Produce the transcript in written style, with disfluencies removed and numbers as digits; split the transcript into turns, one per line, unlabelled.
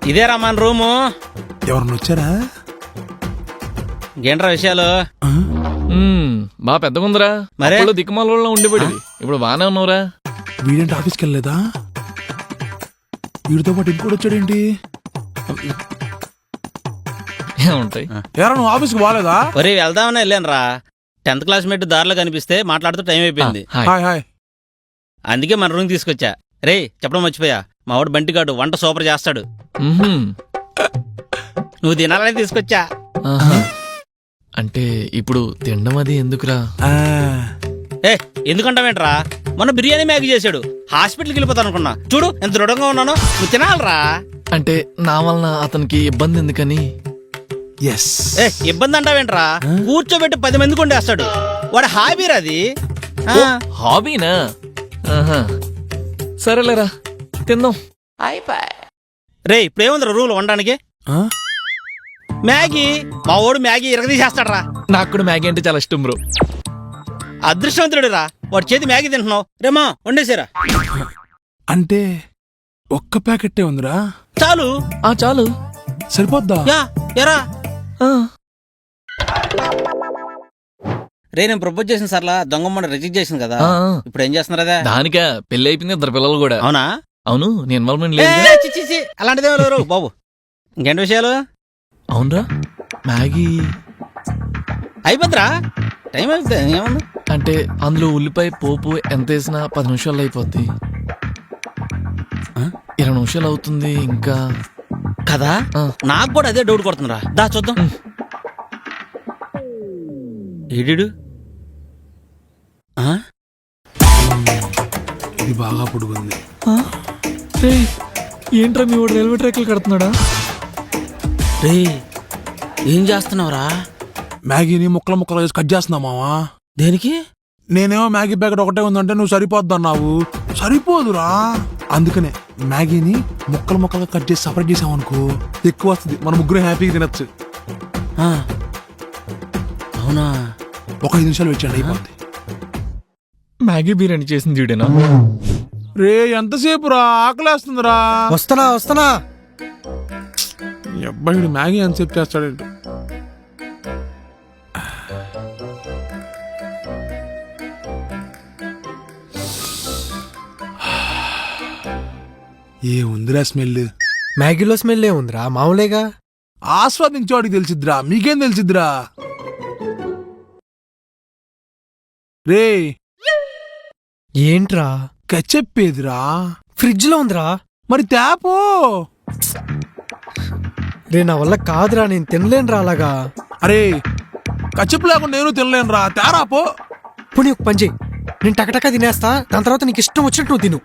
ఇదేరా మన రూము.
ఎవరన్నా వచ్చారా?
ఏంట్రా విషయాలు?
బా పెద్దగుందిరా.
మరే
దిక్కుమాల ఉండిపోయి ఇప్పుడు బానే ఉన్నావురా.
వీడేంటి ఆఫీస్కి వెళ్ళలేదా? వీడితో పాటు ఇంకోటి వచ్చాడేంటి?
ఏముంటాయి?
ఎవరా నువ్వు ఆఫీస్కి బాగాలేదా?
ఒరే వెళ్దామని వెళ్ళాను రా. 10th క్లాస్మేట్ దారిలో కనిపిస్తే మాట్లాడుతూ టైం అయిపోయింది.
Hi hi.
అందుకే మన రూమ్ తీసుకొచ్చా. రే చెప్పడం మర్చిపోయా, మా వాడు బంటిగాడు వంట సూపర్ చేస్తాడు. నువ్వు తినాలని తీసుకొచ్చా.
అంటే ఇప్పుడు తినడం అది ఎందుకురా?
ఎందుకంటావేంట్రా, మొన్న బిర్యానీ మ్యాగీ చేశాడు. హాస్పిటల్కి వెళ్ళిపోతాను అనుకున్నా. చూడు ఎంత దృఢంగా ఉన్నానో. నువ్వు తినాలరా.
అంటే నా వలన అతనికి ఇబ్బంది ఎందుకని.
ఇబ్బంది అంటావేంట్రా, కూర్చోబెట్టి 10 మంది కొండేస్తాడు. వాడు హాబీరా అది.
హాబీనా? సరేలేరా తిందాం.
రే ఇప్పుడేముందిరా రూల్ వండడానికి? మ్యాగీ. మా వాడు మ్యాగీ ఇరగదీసేస్తాడరా.
నాకు కూడా మ్యాగీ అంటే చాలా ఇష్టం బ్రో.
అదృష్టవంతుడు రా, వాడు చేతి మ్యాగీ తింటున్నావు. రేమా వండేసారా?
అంటే ఒక్క ప్యాకెట్టే ఉందిరా.
చాలు.
చాలు
సరిపోద్దా?
ఎరా రే నేను ప్రపోజ్ చేసిన సర్లా దొంగమ్మ రిజెక్ట్ చేసింది కదా. ఇప్పుడు ఏం చేస్తున్నారు అదే?
దానికా పెళ్లి అయిపోయింది, 2 పిల్లలు కూడా.
అవునా?
అవును, నీ ఇన్వాల్వ్మెంట్ లేదు.
అలాంటిదే బాబు. ఇంకేంటి విషయాలు?
అవునరా మ్యాగీ
అయిపోద్దిరా, టైం అయిపోతుంది. ఏముంది
అంటే అందులో ఉల్లిపాయ పోపు ఎంత వేసినా 10 నిమిషాలు అయిపోద్ది. 20 నిమిషాలు అవుతుంది ఇంకా
కదా. నాకు కూడా అదే డౌట్ కొడుతుందిరా. దా చూద్దాం. ఏడు
ఇది బాగా పొడుగుంది.
ఏంట్రా మీ వాడు రైల్వే ట్రాక్లు కడుతున్నాడా?
రే ఏం చేస్తున్నావురా?
మ్యాగీని ముక్కలు ముక్కలు వేసి కట్ చేస్తున్నా మావా.
దేనికి?
నేనేమో మ్యాగీ ప్యాకెట్ ఒకటే ఉందంటే నువ్వు సరిపోద్దన్నావు. సరిపోదురా. అందుకనే మ్యాగీని ముక్కలు ముక్కలుగా కట్ చేసి సపరేట్ చేసామనుకో ఎక్కువ వస్తుంది. మన ముగ్గురు హ్యాపీగా తినచ్చు.
అవునా?
ఒక 5 నిమిషాలు వచ్చాడు అయిపోద్ది.
మ్యాగీ బిర్యానీ చేసింది చూడేనా?
రే ఎంతసేపు రా, ఆకలేస్తుందిరా.
వస్తున్నా.
అబ్బాయి మ్యాగీ ఎంతసేపు చేస్తాడేంటి? ఏ ఉందిరా స్మెల్?
మ్యాగీలో స్మెల్ ఏముందిరా, మామూలేగా.
ఆస్వాదించేవాడికి తెలిసిద్దిరా, మీకేం తెలిసిద్దిరా? రే
ఏంట్రా?
చెప్పేదిరా.
ఫ్రిడ్జ్ లో ఉందిరా.
మరి తేపో.
రే నా వల్ల కాదురా, నేను తినలేనురా అలాగా.
అరే కచ్చప్పు లేకుండా నేను తినలేనురా, తేరాపో.
పోనీ ఒక పని చెయ్యి, నేను టకటకా తినేస్తా, దాని తర్వాత నీకు ఇష్టం వచ్చినట్టు నువ్వు తిను.